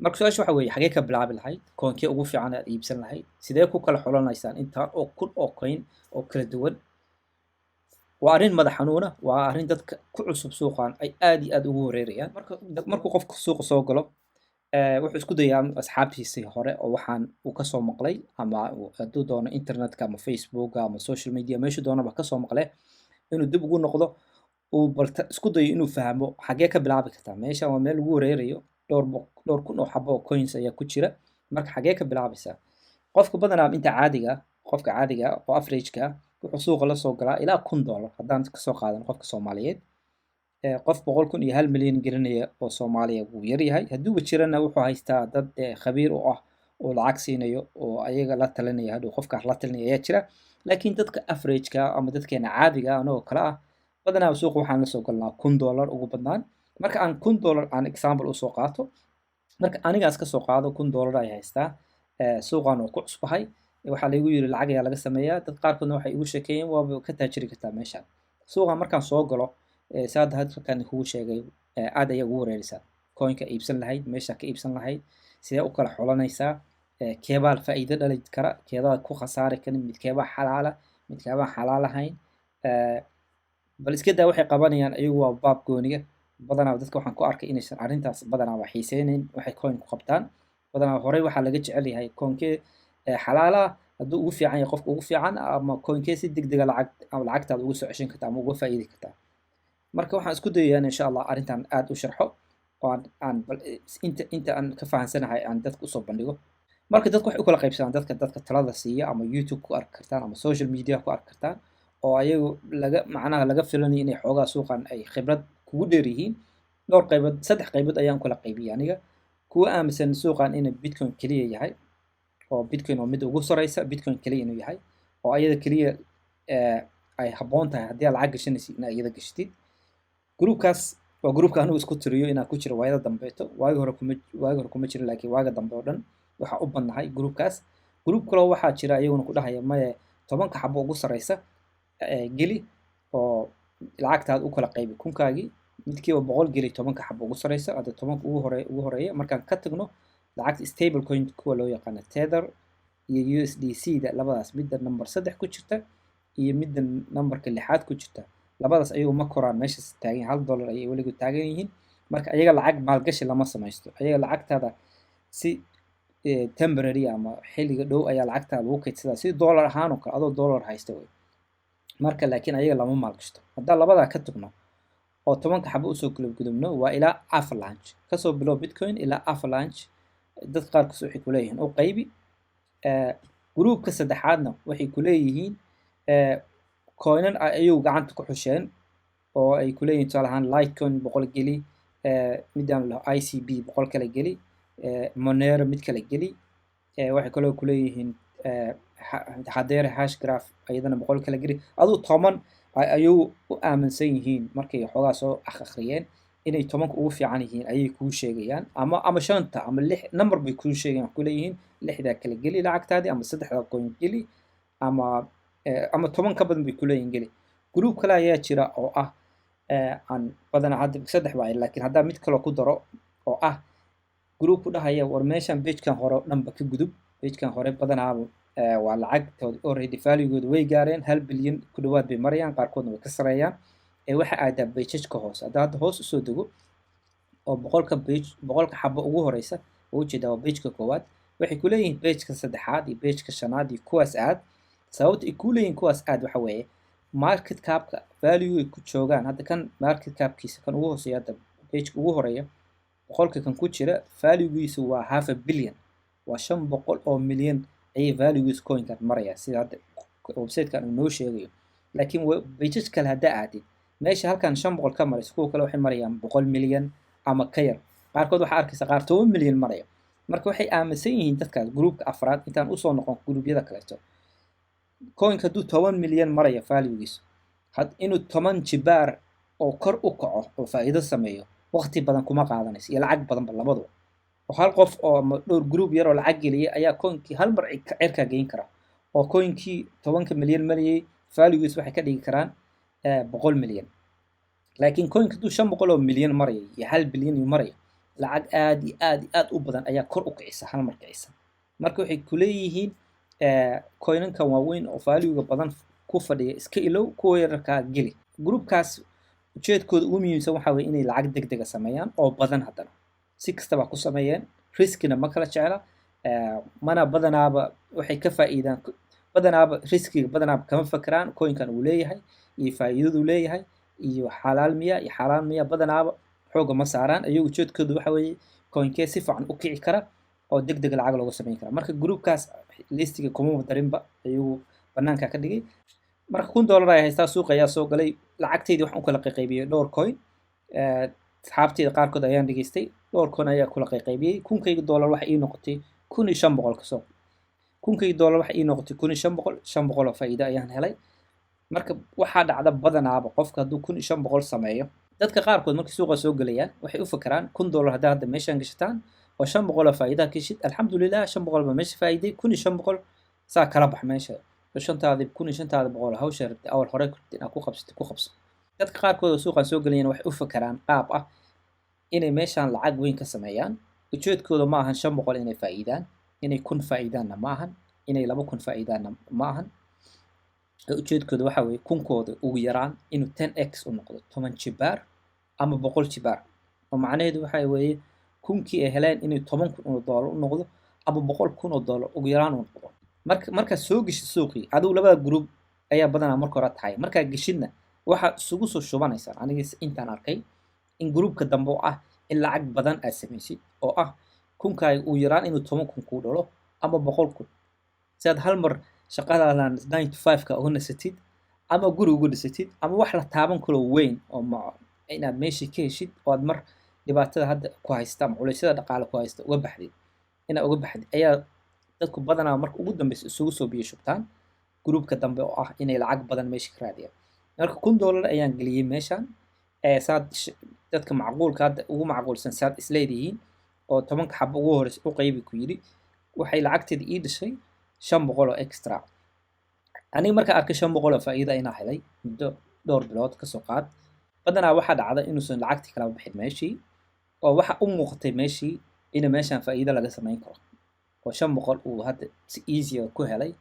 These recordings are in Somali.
marka su-aasha waxa weeye xagee ka bilaabi lahayd koonkee ugu fiican aad iibsan lahayd sidee ku kala xulanaysaan intaan oo kun oo coin oo kala duwan waa arrin madax xanuuna waa arrin dadka ku cusub suuqan ay aad iyo aad ugu wareerayaan markuu qofku suuqa soo galo wuxuu isku dayaa asxaabtiisii hore oo waxaan uu kasoo maqlay ama hadduu doono internetka ama facebook ama social media meeshu doonaba kasoo maqle inuu dib ugu noqdo uu balta isku dayo inuu fahmo xagee ka bilaabi kartaa meeshan waa meel lagu wareerayo dhowr kun oo xabo oo coins ayaa ku jira marka xagee ka bilaabaysaa qofka badanaa inta caadiga qofka caadiga oo averageka wuxuu suuqa la soo galaa ilaa $1,000 haddaan kasoo qaadan qofka Soomaaliyeed qof 100,000 iyo 1 milyan gelinaya oo Soomaaliya wuu yar yahay hadduuba jirana wuxuu haystaa dad khabiir u ah oo lacag siinayo oo ayaga la talinaya hadhow qofkaas la talinaya ayaa jira laakiin dadka averageka ama dadkeena caadiga anagoo kale ah badanaa suuqa waxaan la soo galnaa $1,000 ugu badnaan marka aan $1,000 aan example usoo qaato marka anigaas ka soo qaado $1,000 ay haystaa suuqan oo ku cusbahay waxaa laygu yiri lacag ayaa laga sameeyaa dad qaarkoodna waxay igu sheekeeyeen waaba ka taajiri kartaa meeshaan suuqan markaan soo galo saad halkan kugu sheegay aad ayaa ugu wareeraysaa coinka iibsan lahayd meesha ka iibsan lahayd sidee u kala xulanaysaa keebaa faa'iido dhali kara keebaa ku khasaari karin mid keebaa xalaala mid keebaa xalaal ahayn bal iska daa waxay qabanayaan ayagu waa baab gooniga badanaa dadka waxaan ku arkay inaysan arrintaas badanaa wax xiiseynayn waxay coin ku qabtaan badanaa horey waxaa laga jecel yahay coinkee xalaala hadduu ugu fiican yahay qofka ugu fiican ama coinkee si degdega lacagtaada ugu soo ceshan kartaa ama uga faa'iidi kartaa marka waxaan isku dayayaa insha allah arrintan aad u sharxo oo aan inta aan ka fahansanahay aan dadka usoo bandhigo marka dadku waxay u kala qaybsadaan dadka talada siiya ama youtube ku arki kartaan ama social media ku arki kartaan oo ayagu macnaha laga filanayo inay xoogaa suuqan ay khibrad kugu dheer yihiin dhowr qaybood 3 qaybood ayaan kala qaybiyay aniga kuwa aaminsan suuqan inay bitcoin kaliya yahay oo bitcoin waa mid ugu sareysa bitcoin kaliya inuu yahay oo ayada kaliya ay habboon tahay haddii aad lacag gashanaysid inaad iyada gashatid groupkaas waa groupka anigu isku tiriyo inaan ku jiro waayada dambeeto waagi hore kuma jirin laakiin waaga dambe oo dhan waxaa u badnahay groupkaas group kale waxaa jira iyaguna ku dhahaya maye 10 xabo ugu sareysa geli oo lacagtaada u kala qaybi kunkaagii midkiiba 100 geli 10 xabo ugu sareysa ada 10 ugu horeeya markaan ka tagno lacagta stable coin kuwa loo yaqaan tether iyo USDC da labadaas midda number 3 ku jirta iyo midda numberka 6 ku jirta labadaas ayagu ma koraan meeshaas taagan $1 ayay weligood taagan yihiin marka ayaga lacag maalgashi lama samaysto ayaga lacagtaada si temporary ama xilliga dhow ayaa lacagtaada lagu kaydsadaa si dollar ahaan oo kale adoo dollar haysta wey marka laakiin ayaga lama maalgashto haddaan labadaa ka tagno oo 10 xabo usoo kala gudubno waa ilaa avalanche kasoo bilow bitcoin ilaa avalanche dad qaarkood waxay ku leeyihiin oo qaybi groupka saddexaadna waxay ku leeyihiin coinan ayuu gacanta ku xusheen oo ay ku leeyihiin tusaale ahaan litecoin 100 geli midaan la ICB 100 kala geli Monero mid kala geli waxay kaloo ku leeyihiin hadeer hashgraph ayadana 100 kala geli aduu 10 ayuu u aaminsan yihiin markay xoogaa soo akhriyeen inay 10 ugu fiican yihiin ayay kuu sheegayaan ama 5 ama 6 number bay kuu sheegayaan ku leeyihiin 6da kala geli lacagtaadii ama 3da coin geli ama 10 ka badan bay ku leeyihiin geli group kale ayaa jira oo ah aan badanaa hadda 3 baa laakiin haddaa mid kale ku daro oo ah group ku dhahaya war meeshan pagekan hore dhanba ka gudub pagekan hore badanaa waa lacagtooda already value-gooda way gaareen 1 bilyan ku dhawaad bay marayaan qaarkoodna way ka sareeyaan waxa aadaa page-ka hoose hadda hoos usoo dego oo 100 xabo ugu horeysa oo jeedaa page-ka koowaad waxay ku leeyihiin page-ka saddexaad iyo page-ka shanaad iyo kuwaas aad sababta ay ku leeyihiin kuwaas aad waxa weeye market cap-ka value ay ku joogaan hadda kan market cap-kiisa kan ugu hooseeya hadda page-ka ugu horeeya 100 kan ku jira value-giisu waa $500 million waa 500 oo milyan ayay value-giisu coin-kan maraya sida hadda website-kan uu noo sheegayo laakiin pages kale haddaa aadid meesha halkan 500 ka maraysa kuwa kale waxay marayaan 100 milyan ama ka yar qaarkood waxaa arkaysa qaar 10 milyan maraya marka waxay aaminsan yihiin dadkaas groupka afraad intaan usoo noqon group-yada kaleeto coin-ka hadduu 10 milyan maraya value-giisu inuu 10 jibaar oo kor u kaco oo faa'iido sameeyo waqti badan kuma qaadanayso iyo lacag badanba labaduba oo hal qof oo dhowr group yar oo lacag geliyay ayaa coin-kii hal mar cirka geyn kara oo coin-kii 10 milyan marayay value-giisu waxay ka dhigi karaan 100 milyan laakiin coin-ka hadduu 500 oo milyan maraya iyo 1 bilyan uu maraya lacag aad iyo aad iyo aad u badan ayaa kor u kicisa hal mar kicisa marka waxay ku leeyihiin coinankan waaweyn oo value-ga badan ku fadhiya iska ilow kuwa yararkaa geli groupkaas ujeedkooda ugu muhiimsan waxaa weeye inay lacag degdega sameeyaan oo badan haddana si kastaba ku sameeyeen riskina ma kala jecla mana badanaaba waxay ka faa'iidaan badanaaba riskiga badanaaba kama fakeraan coinkan uu leeyahay iyo faa'iidadu leeyahay iyo xalaal miya badanaaba xooga ma saaraan ayagu ujeedkoodu waxa weeye coinkee si fiican u kici kara oo degdeg lacag looga samayn kara marka groupkaas listiga kuma darinba ayagu banaanka ka dhigay marka $1 ay haystaa suuqa ayaa soo galay lacagteydii waxaan u kala qaybiyey dhowr coin asxaabteyda qaarkood ayaan dhageystay dhowr coin ayaa kula qaybiyey $1,000 waxa ii noqotay 1,500 kasoo $1,000 waxa ii noqotay 1,500 500 oo faa'iido ayaan helay marka waxaa dhacda badanaaba qofka hadduu 1,500 sameeyo dadka qaarkood markay suuqa soo galayaan waxay u fakeraan $1 haddaa hadda meeshaan gashataan oo 500 oo faa'iidaa ka heshid alxamdulilah 500 ba meesha faa'iiday 1,500 saa kala bax meesha shantaadi 1,500 hawsha rabtay awal hore inaad ku qabso dadka qaarkood oo suuqan soo galayaan waxay u fakeraan qaab ah inay meeshaan lacag weyn ka sameeyaan ujeedkooda ma ahan 500 inay faa'iidaan inay 1,000 faa'iidaanna ma ahan inay 2,000 faa'iidaanna ma ahan ujeedkooda waxa weeye kunkooda ugu yaraan inuu 10x u noqdo 10 jibaar ama 100 jibaar oo macnaheedu waxa weeye kunkii ay heleen inay $10,000 u noqdo ama $100,000 ugu yaraan u noqdo marka soo gashid suuqii adigu labada group ayaa badanaa marka hore tahay markaa gashidna waxaad isugu soo shubanaysaa aniga intaan arkay in groupka dambe oo ah in lacag badan aad samaysid oo ah kunkaaga ugu yaraan inuu 10,000 kuu dhalo ama 100,000 si aad hal mar shaqadaadan 9 to 5ka uga nasatid ama guri uga dhisatid ama wax la taaban karo weyn oo inaad meeshii ka heshid oo aad mar dhibaatada hadda ku haysta ama culaysyada dhaqaale ku haysta uga baxdid inaad uga baxdid ayaa dadku badanaa marka ugu dambeysa isugu soo biyo shubtaan groupka dambe oo ah inay lacag badan meesha ka raadiyaan marka $1 ayaan geliyey meeshaan saad dadka macquulka hadda ugu macquulsan saad isleedihiin oo 10 xabo ugu horeysa u qaybi ku yidhi waxay lacagteeda ii dhashay 500 oo extra aniga markaa arkay 500 oo faa'iido inaa helay muddo dhowr bilood kasoo qaad badanaa waxaa dhacda inuusan lacagtii kala bixin meeshii oo waxa u muuqatay meeshii in meeshaan faa'iido laga samayn karo oo 500 uu hadda si easy ku helay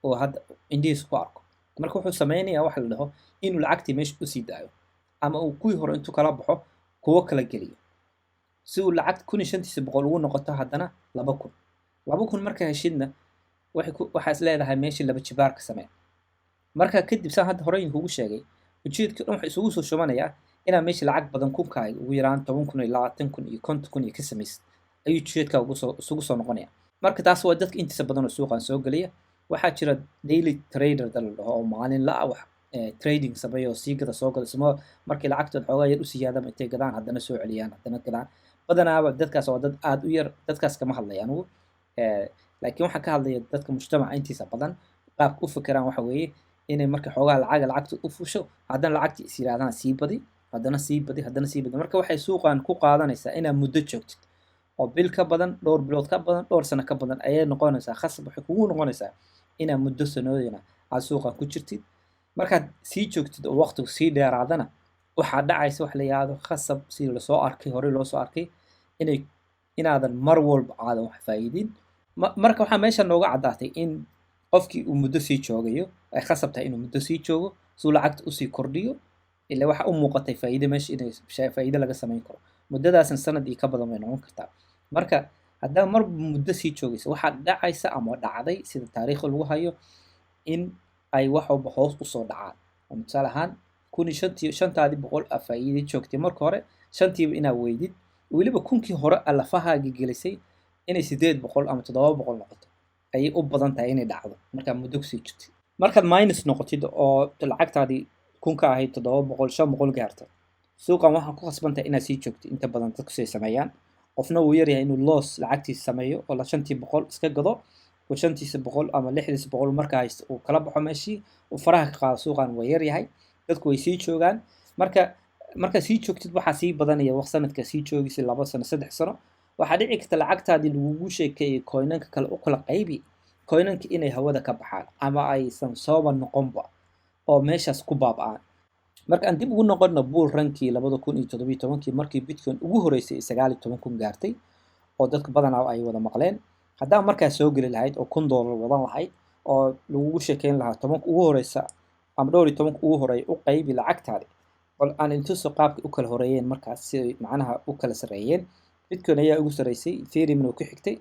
oo hadda indiis ku arko marka wuxuu sameynayaa waxa la dhaho inuu lacagtii meesha u sii daayo ama uu kuwii hore intuu kala baxo kuwo kala geliyo si uu lacag 1,500 ugu noqoto haddana 2,000 marka heshidna waxaa is leedahay meeshii laba jibaar ka samee marka kadib saan hadda hore kugu sheegay ujeedka dhan waxa isugu soo shubanayaa inaad meesha lacag badan kunkaaga ugu yaraan 10,000 iyo 20,000 iyo 50,000 iyo ka samaysid ayuu ujeedka isugu soo noqonaya marka taas waa dadka intiisa badan oo suuqan soo galaya waxaa jira daily trader dal dhaho oo maalin la wax trading sameeyo sii gada soo gada samo markii lacagtooda xoogaa yar u siyaadama intay gadaan haddana soo celiyaan haddana gadaan badanaaba dadkaas waa dad aad u yar dadkaas kama hadlaya anugu laakiin waxaan ka hadlaya dadka mujtamaca intiisa badan qaabka u fikiraan waxa weeye inay marka xoogaa lacagta u fusho haddana lacagtii is yiraahdaan sii badi haddana sii badi marka waxay suuqan ku qaadanaysaa inaad muddo joogtid oo bil ka badan dhowr bilood ka badan dhowr sano ka badan ayay noqonaysaa khasab waxay kugu noqonaysaa inaad muddo sanooyina aad suuqan ku jirtid markaad sii joogtid oo waqtigu sii dheeraadana waxaa dhacaysa wax la yiraahdo khasab si lasoo arkay hore loo soo arkay inaadan mar walba aadan wax faa'iidin marka waxaa meesha nooga caddaatay in qofkii uu muddo sii joogayo ay khasab tahay inuu muddo sii joogo suu lacagta usii kordhiyo ilaa waxa u muuqatay faa'iido meesha inay faa'iido laga samayn karo muddadaasna sanad iyo ka badan way noqon kartaa marka haddaa mar muddo sii joogaysa waxaa dhacaysa ama dhacday sida taariikhda lagu hayo in ay wax walba hoos usoo dhacaan oo tusaale ahaan 1,500 faa'iido joogtay marka hore shantiiba inaad weydid weliba kunkii hore alafahaaga gelisay inay 800 ama 700 noqoto ayay u badan tahay inay dhacdo markaa muddo kusii jirtid markaad minus noqotid oo lacagtaadii kunka ahayd 700 500 gaarto suuqan waxaa ku khasbantahay inaad sii joogtid inta badan dadku say sameeyaan qofna wuu yaryahay inuu loss lacagtiisa sameeyo oo 500 iska gado oo 500 ama 600 markaa haysto uu kala baxo meeshii uu faraha ka qaado suuqan waa yaryahay dadku way sii joogaan marka sii joogtid waxaa sii badanaya waqti sanadka sii joogisi 2 sano 3 sano waxaa dhici karta lacagtaadii lagugu sheekeeyay coinanka kale u kala qaybi coinanka inay hawada ka baxaan ama aysan sooba noqonba oo meeshaas ku baaba'aan marka aan dib ugu noqono bull rankii 2017 markii bitcoin ugu horeysay 19,000 gaartay oo dadka badanaa ay wada maqleen haddaa markaa soo geli lahayd oo $1 wadan lahayd oo lagugu sheekeyn lahaa 10 ugu horeysa ama dhowr iyo 10 ugu horeeya u qaybi lacagtaadi bal aan intuso qaabka u kala horeeyeen markaas si ay macnaha u kala sareeyeen bitcoin ayaa ugu sareysay ethereum ku xigtay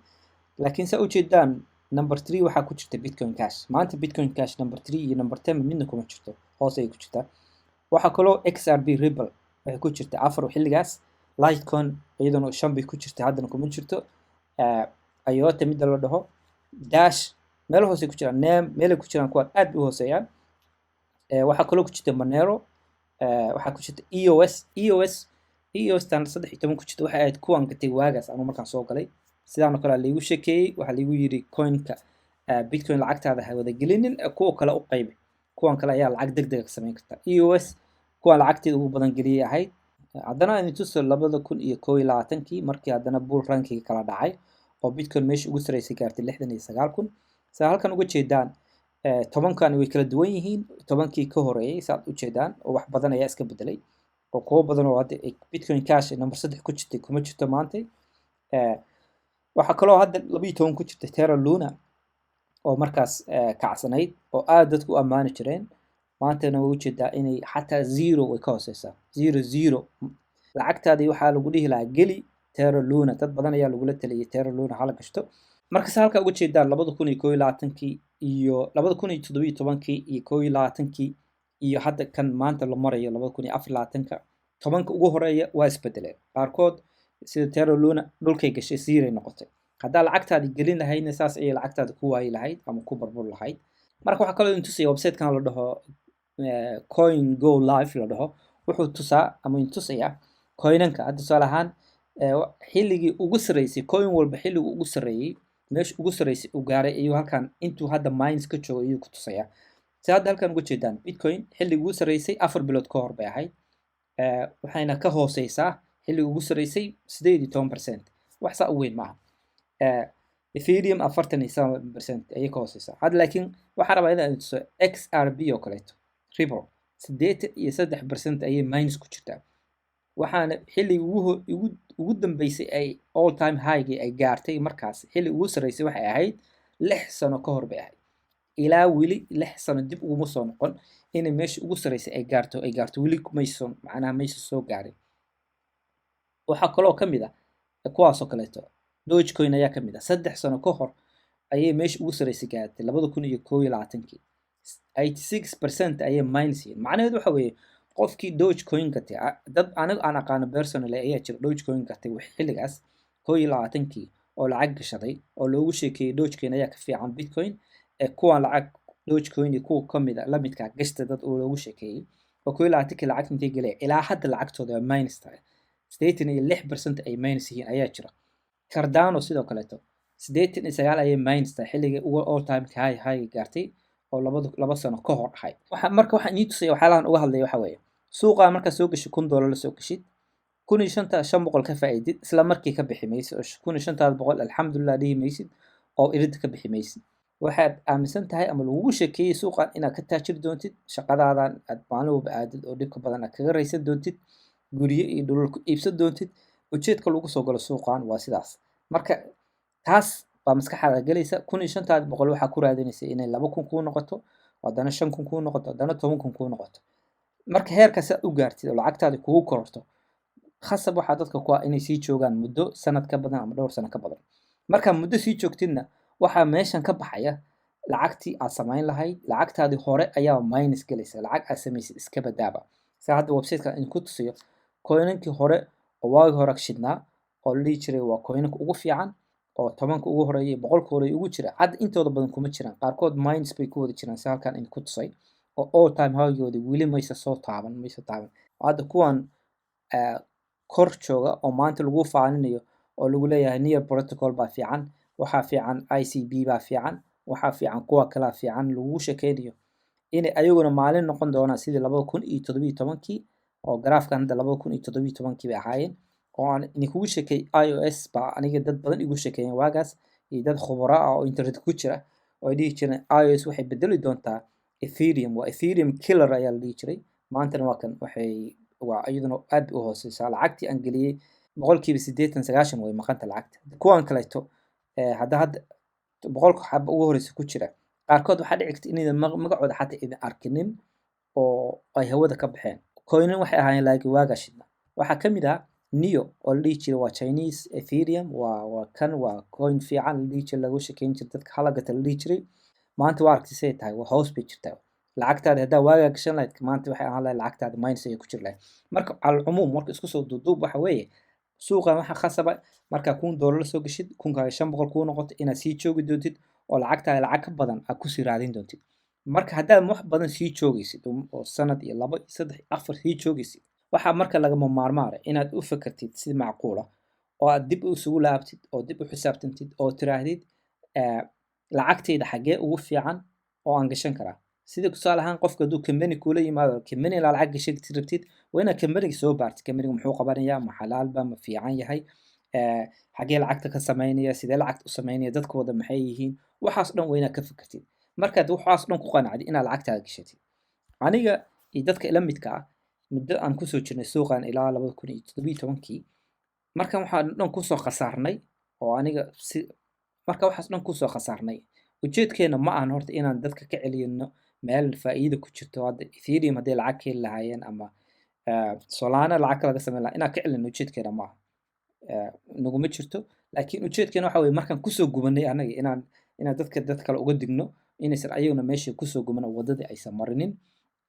laakiin saa u jeedaan number 3 waxaa ku jirta bitcoin cash maanta bitcoin cash number 3 iyo number 10 midna kuma jirto hoos ay ku jirtaa waxaa kaloo XRP Ripple waxay ku jirta afar xilligaas Litecoin iyadana 5 bay ku jirta haddana kuma jirto IOTA midda la dhaho Dash meel hoose ku jiraan Name meel ku jiraan kuwa aad u hooseeyaan waxaa kaloo ku jirta Monero waxaa ku jirta EOS tan 13 ku jirta waxa ay kuwan gatay waagaas ama markaan soo galay sidaan kale lagu sheekeeyay waxa lagu yiri coinka Bitcoin lacagtaada ha wada gelinin kuwa kale u qaybi kuwan kale ayaa lacag degdeg ah sameyn karta EOS kuwa lacagteeda ugu badan geliyay ahayd haddana intuso 2021 markii haddana bull ranking kala dhacay oo Bitcoin meesha ugu sareysay gaartay 69,000 saa halkan uga jeedaan tobankan way kala duwan yihiin tobankii ka horeeyay saad u jeedaan oo wax badan ayaa iska bedelay oo kuwa badan oo hadda Bitcoin Cash number 3 ku jirtay kuma jirto maanta waxaa kaloo hadda 12 ku jirta Terra Luna oo markaas kacsanayd oo aad dadku u ammaani jireen maantana way u jeedaa inay xataa 0 way ka hooseysaa 0 lacagtaadii waxaa lagu dhihi lahaa geli Terra Luna dad badan ayaa lagula taliyay Terra Luna hala gashto markaas halka uga jeedaan 2021 iyo 2017 iyo 2020 iyo hadda kan maanta la marayo 2024 tobanka ugu horeeya waa isbedeleen qaarkood sida Terra Luna dhulkay gashay siiray noqotay haddaa lacagtaadii gelin lahaydna saas ayay lacagtaada ku waayi lahayd ama ku barbur lahayd marka waxaa kaloo intusaya website-kan la dhaho coin go live la dhaho wuxuu tusaa ama intusaya coinanka hadda tusaale ahaan xilligii ugu sareysay coin walba xilligii ugu sareeyay meesha ugu sareysay u gaaray ayuu halkan intuu hadda mines ka joogo ayuu ku tusaya si hadda halkan uga jeedaan bitcoin xilligii ugu sareysay 4 bilood ka hor bay ahayd waxayna ka hooseysaa xilligii ugu sareysay 18% wax saa u weyn maaha Ethereum 47% ayay ka hooseysaa hadda laakiin waxaa rabaa inaan tuso XRP oo kaleeto Ripple 83% ayay mines ku jirtaa waxaana xilligii ugu dambeysay ay all time high ay gaartay markaas xilli ugu sareysay waxay ahayd 6 sano ka hor bay ahayd ilaa wili 6 sano dib ugu soo noqon inay meesha ugu sareysay ay gaarto wili mayson macnaha mayso soo gaarin waxa kaloo kamid ah kuwaas oo kaleeto Dogecoin ayaa kamid ah 3 sano ka hor ayay meesha ugu sareysay gaartay 2021 86% ayay mines macnaheedu waxa weeye qofkii Dogecoin gatay dad aniga aan aqaan personally ayaa jira Dogecoin gatay wax xilligaas 2020 oo lacag gashaday oo loogu sheekeeyay Dogecoin ayaa ka fiican Bitcoin kuwan lacag Dogecoin iyo kuwa kamid ah la midka gashta dad oo loogu sheekeeyay oo 2020 lacag intay galay ilaa hadda lacagtooda mines tahay 86% ay mines yihiin ayaa jira Cardano sidoo kaleeto 89 ayay mines tahay xilliga ugu all time high gaartay oo laba sano ka hor ahayd marka waxaan inii tusay waxaan uga hadlay waxa weeye suuqa marka soo gashay $1 la soo gashid 1500 ka faa'iidid isla markii ka bixi maysid 1500 alxamdulillah dhihi maysid oo irid ka bixi maysid waxaad aaminsan tahay ama lagu sheekeeyay suuqan inaad ka taajir doontid shaqadaadan aad maalin walba aadid oo dhibka badan aad kaga raysan doontid guriyo iyo dhulal ku iibsan doontid ujeedka lagu soo galo suuqan waa sidaas marka taas baa maskaxdaada galaysa 1500 waxaa ku raadinaysa inay 2000 ku noqoto wadana 5000 ku noqoto wadana 10000 ku noqoto marka heerkaas aad u gaartid oo lacagtaada kugu kororto khasab waxaa dadka ku ah inay sii joogaan muddo sanad ka badan ama dhowr sano ka badan marka muddo sii joogtidna waxaa meeshan ka baxaya lacagtii aad samayn lahayd lacagtaadii hore ayaa minus galaysa lacag aad samaysid iska badaaba saa hadda website-ka in ku tusiyo coinankii hore oo waagi hore shidnaa oo la dhihi jiray waa coinanka ugu fiican oo 10ka ugu horeeyay 100ka hore ugu jira hadda intooda badan kuma jiraan qaarkood mines bay ku wada jiraan si halkan in ku tusay oo all time high-goodi wili maysa soo taaban hadda kuwan kor jooga oo maanta lagu faaninayo oo lagu leeyahay near protocol baa fiican waxaa fiican ICB baa fiican waxaa fiican kuwa kala fiican lagu sheekeynayo inay ayaguna maalin noqon doonaan sidii 2017 oo graafkan hadda 2017 bay ahaayeen oo aan kugu sheekay iOS baa aniga dad badan igu sheekeeyeen waagaas iyo dad khubaro ah oo internet ku jira oo ay dhihi jireen iOS waxay bedeli doontaa Ethereum waa Ethereum killer ayaa la dhihi jiray maantana waa kan waa iyaduna aad u hooseysaa lacagtii aan geliyey boqolkiiba 80 90 way maqanta lacagta kuwan kaleeto hadda boqolka xaba ugu horeysa ku jira qaarkood waxaa dhici karta inaydan magacooda xataa idin arkinin oo ay hawada ka baxeen coinin waxay ahaayeen laakiin waagaa shidna waxaa ka mid ah neo oo la dhihi jiray waa chinese ethereum waa coin fiican la dhihi jiray lagu shekeyn jiray dadka halagata la dhihi jiray maanta waa aragtay say tahay waa hoos bay jirtaa lacagtaada haddaa waagaa gashan lahayd maanta waxay ahaan lahayd lacagtaada minus ayay ku jiri lahayd marka calcumuum marka isku soo duuduub waxa weeye suuqan waxa khasaba markaa $1,000 soo gashid 1,500 kuu noqoto inaad sii joogi doontid oo lacagtaada lacag ka badan aad kusii raadin doontid marka haddaad wax badan sii joogaysid oo sanad iyo 2 iyo 3 iyo 4 sii joogaysid waxaa marka lagama maarmaara inaad u fakartid si macquula oo aad dib isugu laabtid oo dib u xisaabtantid oo tiraahdid lacagtayda xagee ugu fiican oo aan gashan karaa sida tusaale ahaan qofka hadduu kambani kula yimaado kambani la lacag gashan rabtid waa inaad kambaniga soo baartid kambaniga muxuu qabanayaa ma xalaalba ma fiican yahay xagee lacagta ka samaynaya sidee lacagta u samaynaya dadkooda maxay yihiin waxaas dhan waa inaad ka fikirtid markaad waxaas dhan ku qanacdid inaad lacagtaada gashatid aniga iyo dadka ila midka ah muddo aan kusoo jirnay suuqan ilaa 2017 markan waxaan dhan kusoo khasaarnay oo aniga marka waxaas dhan kusoo khasaarnay ujeedkeena ma ahan horta inaan dadka ka celino meel faa'iido ku jirto hadda ethereum hadday lacag ka heli lahaayeen ama solana lacag laga samayn lahaa inaan ka celino ujeedkeena ma aha naguma jirto laakiin ujeedkeena waxa weye markaan kusoo gubanay anaga inaan dad kale uga digno inaysan ayaguna meesha kusoo guban wadadii aysan marinin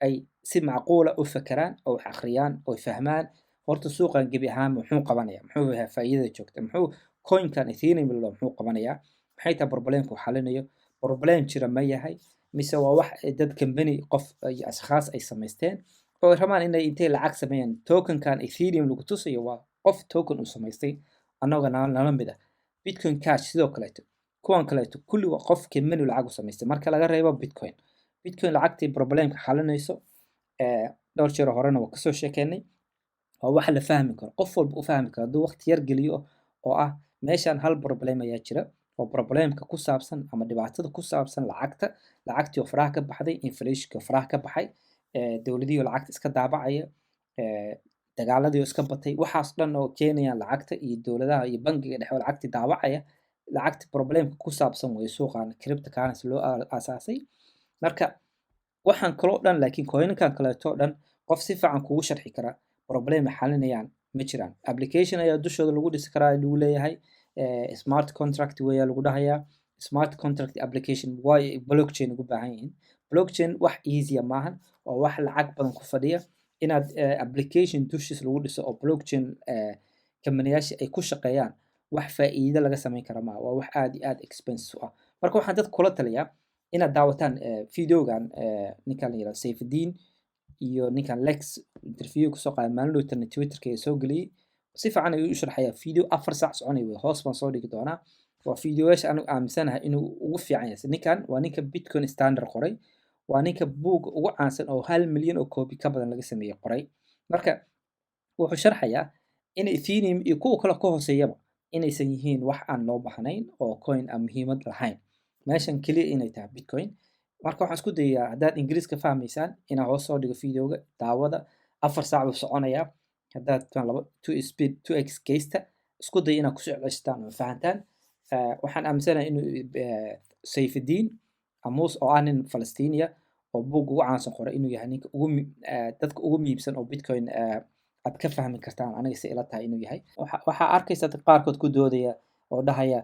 ay si macquula u fakaraan oo wax akhriyaan oo fahmaan horta suuqan gebi ahaan muxuu qabanaya muxuu yahay faa'iidada joogta muxuu coinkan ethereum muxuu qabanayaa maxay tahay problemku xalinayo problem jira ma yahay mise waa wax dad company qof iyo ashkhaas ay samaysteen oo rabaan inay intay lacag sameeyaan tokenkan ethereum lagu tusayo waa qof token uu samaystay annaga nala mid ah bitcoin cash sidoo kaleeto kuwan kaleeto kulli waa qof company lacag u samaystay marka laga reebo bitcoin lacagtii problemka xalinayso dhowr jeer horena waa kasoo sheekeynay waa wax la fahmi karo qof walba u fahmi karo hadduu waqti yar geliyo oo ah meeshan hal problem ayaa jira oo problemka ku saabsan ama dhibaatada ku saabsan lacagtii oo faraha ka baxday inflationka oo faraha ka baxay dowladihii oo lacagta iska daabacaya dagaaladii oo iska batay waxaas dhan oo keenayaan lacagta iyo dowladaha iyo bangiga dhexe oo lacagtii daabacaya lacagta problemka ku saabsan way suuqan cryptocurrency loo aasaasay marka waxaan kaloo dhan laakiin coinkan kaleeto dhan qof si fiican kugu sharxi kara problem xalinayaan ma jiraan application ayaa dushooda lagu dhisi karaa lagu leeyahay smart contract weeyaa lagu dhahayaa smart contract application way blockchain ugu baahan yihiin blockchain wax easy maahan waa wax lacag badan ku fadhiya inaad application dushiis lagu dhiso oo blockchain kamaniyaasha ay ku shaqeeyaan wax faa'iido laga samayn kara maaha waa wax aad iyo aad expensive ah marka waxaan dadka kula taliyaa inaad daawataan videogan ninkan la yiraahdo Sayfuddin iyo ninkan Lex interview ku soo qaaday maalin dhowtana Twitterka ay soo geliyay si fiican ayuu u sharxayaa video 4 saac soconay way hoos baan soo dhigi doonaa waa videoyaasha anigu aaminsanahay inuu ugu fiican yahay ninkan waa ninka Bitcoin standard qoray waa ninka buug ugu caansan oo 1 milyan oo copy ka badan laga sameeyay qoray marka wuxuu sharxayaa in Ethereum iyo kuwa kale ka hooseeyaba inaysan yihiin wax aan loo baahnayn oo coin aan muhiimad lahayn meeshan kaliya inay tahay Bitcoin marka waxaan isku dayayaa haddaad Ingiriiska fahmaysaan inaan hoos soo dhigo videoga daawada 4 saac buu soconayaa haddaad 2x geysta isku day inaad ku socodsiistaan oo fahantaan waxaan aaminsanahay inuu Sayfuddin Amus oo ah nin Falastiiniya oo buug ugu caansan qoray inuu yahay ninka dadka ugu muhiimsan oo Bitcoin aad ka fahmi kartaan aniga si ila tahay inuu yahay waxaa arkaysa dad qaarkood ku doodaya oo dhahaya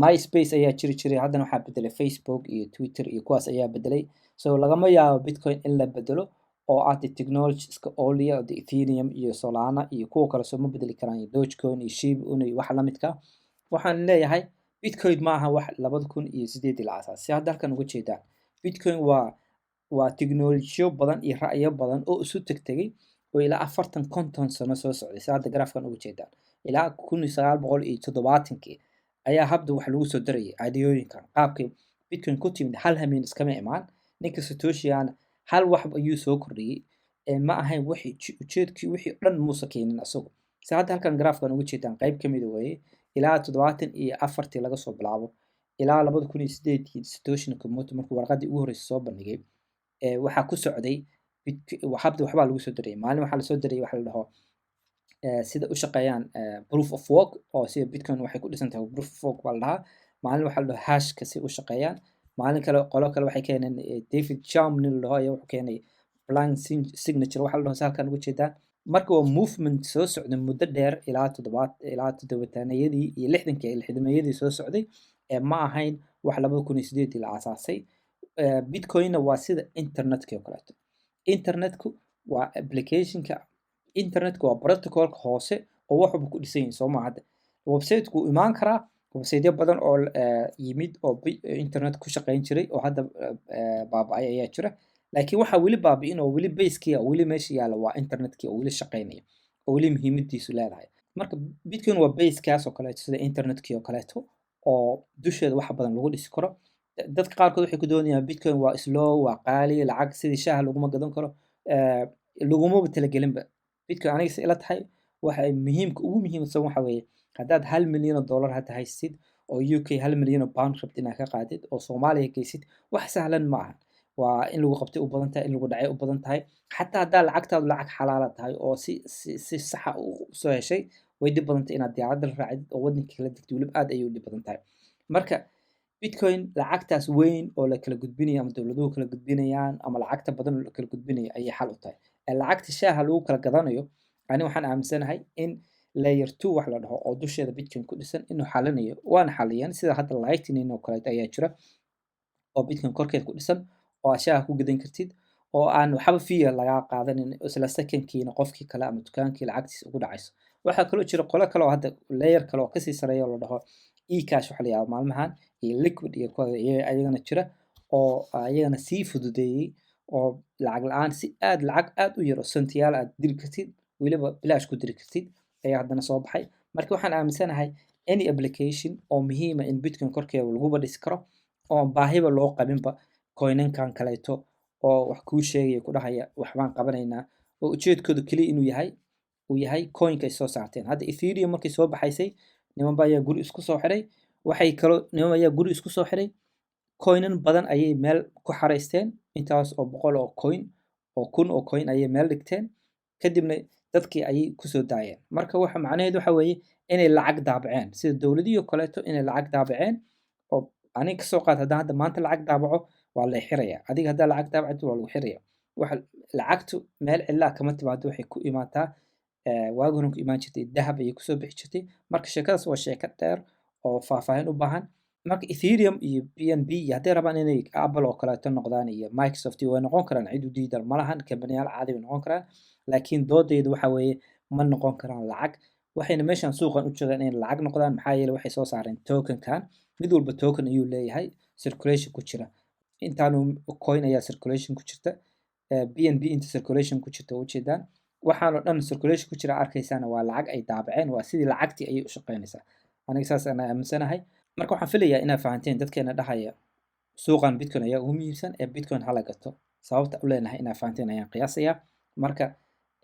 MySpace ayaa jiri jiray haddana waxaa bedelay Facebook iyo Twitter iyo kuwaas ayaa bedelay so lagama yaabo Bitcoin in la bedelo oo aad technology iska ooliya oo Ethereum iyo Solana iyo kuwa kale soo ma bedeli karaan iyo Dogecoin iyo Shiba iyo wax la midka waxaan leeyahay Bitcoin ma aha wax 2008 la aasaasay hadda halkan uga jeedaan Bitcoin waa teknolojiyo badan iyo ra'yo badan oo isu tagtagay oo ilaa 40-50 sano soo socday hadda graafkan uga jeedaan ilaa 1970 ayaa habda wax lagu soo darayay adeegooyinkan qaabkay Bitcoin ku timid hal hameen iskama imaan ninka Satoshi-ana hal wax ayuu soo kordhiyay ma ahayn ujeedkii wixii dhan muusa keenin asagu hadda halkan graafkan uga jeedaan qayb ka mid weeye ilaa 74 laga soo bilaabo ilaa 2008 Satoshi Nakamoto markuu warqadii ugu horreysay soo bandhigay waxaa ku socday waxbaa lagu soo darayay maalin waxaa lasoo darayay waxa la dhaho sida u shaqeeyaan proof of work oo sida bitcoin waxay ku dhisan tahay proof of work baa la dhahaa maalin waxaa la dhaho hashka si u shaqeeyaan maalin kale qolo kale waxay keeneen David Chaum nin la dhaho ayaa wuxuu keenay blank signature waxa la dhaho halkan uga jeedaan marka waa movement soo socday muddo dheer ilaa toddobaatanayadii iyo lixdameeyadii soo socday ma ahayn wax 2008 la aasaasay bitcoinna waa sida internetka oo kaleeto internetku waa applicationka internetku waa protocolka hoose oo wax walba ku dhisan yihiin soo maaha hadda website-ku wuu imaan karaa websiteyo badan oo yimid oo internet ku shaqayn jiray oo hadda baaba'ay ayaa jira laakiin waxaa weli baabi'in oo weli basekii oo weli meesha yaalla waa internetkii oo weli shaqaynaya oo weli muhiimadiisu leedahay marka bitcoin waa basekaas oo kaleeto sida internetkii oo kaleeto oo dusheeda wax badan lagu dhisi karo dadka qaarkood waxay ku doonayaan bitcoin waa slow waa qaali lacag sidii shaaha laguma gadan karo lagumaba talagelinba bitcoin aniga ila tahay waxay ugu muhiimsan waxa weeye haddaad $1 milyan hadda haysid oo UK $1 milyan pound rabtid inaad ka qaadid oo Soomaaliya geysid wax sahlan ma aha waa in lagu qabtay u badan tahay in lagu dhacay u badan tahay xataa haddaa lacagtaadu lacag xalaala tahay oo si saxa u soo heshay way dhib badan tahay inaad diyaaradda la raacid oo waddanka kala degtid weliba aad ayay u dhib badan tahay marka bitcoin lacagtaas weyn oo la kala gudbinayo ama dowladuhu kala gudbinayaan ama lacagta badan oo la kala gudbinayo ayay xal u tahay lacagta shaaha lagu kala gadanayo ani waxaan aaminsanahay in layer 2 wax la dhaho oo dusheeda bitcoin ku dhisan inuu xalinayo waana xaliyaan sida hadda lightning oo kale ayaa jira oo bitcoin korkeed ku dhisan oo ashaaha ku gadan kartid oo aan waxba fiya laga qaadanin isla secondkiina qofkii kale ama dukaankii lacagtiisa ugu dhacayso waxaa kaloo jira qolo kale oo hadda layer kale oo kasii sareeya oo la dhaho e-cash waxa la yidhahdo maalmahan iyo liquid iyo ayagana jira oo ayagana sii fududeeyey oo lacag la-aan si lacag aad u yar oo sentiyaal aad diri kartid weliba bilaash ku diri kartid ayaa haddana soo baxay marka waxaan aaminsanahay any application oo muhiima in bitcoin korkeeda laguba dhisi karo oo baahiba loo qabinba coinankan kaleeto oo wax kuu sheegaya ku dhahaya waxbaan qabanaynaa oo ujeedkooda keliya inuu yahay coinka ay soo saarteen hadda ethereum markay soo baxaysay niman baa ayaa guri isku soo xiray niman ayaa guri isku soo xiray coinan badan ayay meel ku xaraysteen intaas oo 100 oo coin oo 1000 oo coin ayay meel dhigteen kadibna dadkii ayay kusoo daayeen marka waxa macnaheedu waxa weeye inay lacag daabaceen sida dowladihii oo kaleeto inay lacag daabaceen oo aniga kasoo qaad haddaan hadda maanta lacag daabaco waa la xirayaa adiga haddaa lacag daabacdo waa lagu xirayaa waxa lacagtu meel cidlaa kama timaado waxay ku imaataa waagi hore ku imaan jirtay dahab ayay kusoo bixi jirtay marka sheekadaas waa sheeko dheer oo faahfaahin u baahan marka ethereum iyo BNB iyo hadday rabaan inay apple oo kaleeto noqdaan iyo microsoft way noqon karaan cid u diidan malahan kambaniyaal caadi bay noqon karaan laakiin doodaydu waxa weeye ma noqon karaan lacag waxayna meeshan suuqan u jeedaan inay lacag noqdaan maxaa yeelay waxay soo saareen tokenkan mid walba token ayuu leeyahay circulation ku jira intaanu coin ayaa circulation ku jirta BNB inta circulation ku jirta u jeedaan waxaan oo dhan circulation ku jira arkaysaana waa lacag ay daabaceen waa sidii lacagtii ayay u shaqaynaysaa aniga saas aan aaminsanahay marka waxaan filayaa inaad fahanteen dadkeena dhahaya suuqan bitcoin ayaa ugu muhiimsan ee bitcoin hala gato sababta u leenahay inaad fahanteen ayaan qiyaasayaa marka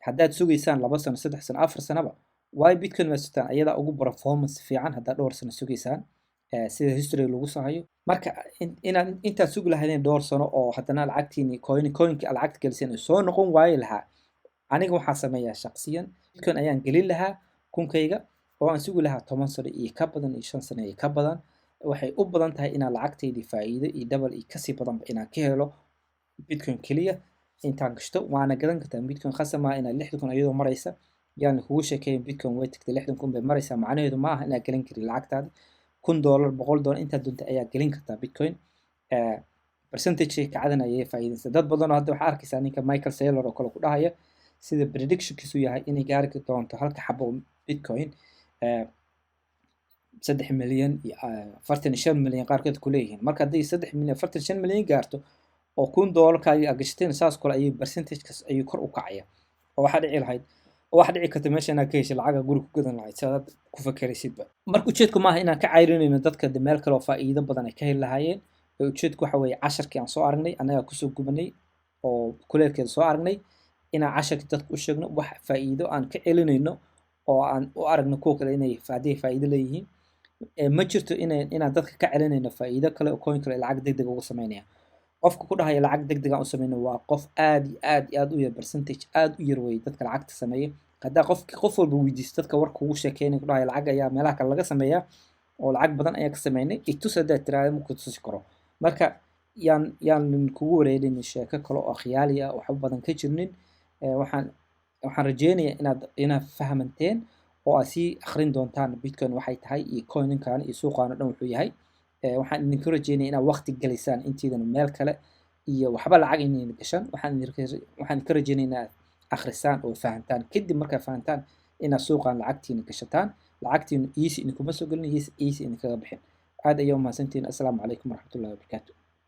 haddaad sugaysaan 2 sano 3 sano 4 sanoba why bitcoin ma sutaan ayadaa ugu performance fiican haddaad dhowr sano sugaysaan sida history lagu soo hayo marka inaad intaad sugi lahaydeen dhowr sano oo haddana lacagtiini coinki lacagta geliseen soo noqon waayi lahaa aniga waxaan sameeyaa shaqsiyan bitcoin ayaan gelin lahaa kunkayga oo aan sugi lahaa 10 sano iyo ka badan iyo 5 sano iyo ka badan waxay u badan tahay inaan lacagtaydii faa'iido iyo double iyo kasii badanba inaan ka helo bitcoin keliya intaan gashto waana gadan kartaa bitcoin khasama inaad 60 iyadoo maraysa yani kugu sheekeeyay bitcoin way tagtay 60 bay maraysaa macnaheedu ma aha inaad gelin karin lacagtaada $1 $100 inta dunta ayaa gelin kartaa bitcoin percentage kacadana ayay faa'iideysaa dad badan oo hadda waxaa arkaysaa ninka Michael Saylor oo kale ku dhahaya sida predictionkiisu yahay inay gaari doonto halka xabo bitcoin 3 milyan iyo 45 milyan qaarkood ku leeyihiin marka haddii 3 milyan 45 milyan gaarto oo $1,000 ka ay gashateen saas kale ayay percentage-kaas ayuu kor u kacaya oo waxaa dhici karta meesha inaad ka heshay lacaga guri ku gadan lahayd sidaad ku fakeraysidba marka ujeedku maaha inaan ka cayrinayno dadka meel kale oo faa'iido badan ay ka heli lahaayeen ujeedku waxa weeye casharkii aan soo aragnay annaga kusoo gubanay oo kuleelkeeda soo aragnay inaan casharkii dadka u sheegno wax faa'iido aan ka celinayno oo aan u aragno kuwa kale inay faa'iido leeyihiin ma jirto inaan dadka ka celinayno faa'iido kale oo coin kale lacag degdeg ugu sameynaya qofka ku dhahaya lacag degdeg aan u sameyno waa qof aad iyo aad iyo aad u yar percentage aad u yar weeye dadka lacagta sameeya haddaa qof walba weydiisto dadka warka ugu sheekeynaya ku dhahaya lacag ayaa meelaha kale laga sameeyaa oo lacag badan ayaan ka sameynay itus haddaad tiraahdo ma ku tusi karo marka yaan kugu wareerinin sheeko kale oo khiyaali ah waxba badan ka jirnin waxaan rajeynayaa inaad fahamteen oo aad sii akhrin doontaan bitcoin waxay tahay iyo coininkan iyo suuqaan oo dhan wuxuu yahay waxaan idinka rajeynaya inaad waqti galisaan intiidan meel kale iyo waxba lacag inayna gashaan waxaan ka rajeynaya inaad akhrisaan oo fahantaan kadib markaad fahantaan inaad suuqaan lacagtiina gashataan lacagtiina easy idinkuma soo gelin easy idinkaga bixin aad ayaa umahadsantihiin assalaamu calaykum waraxmatullahi wabarakaatu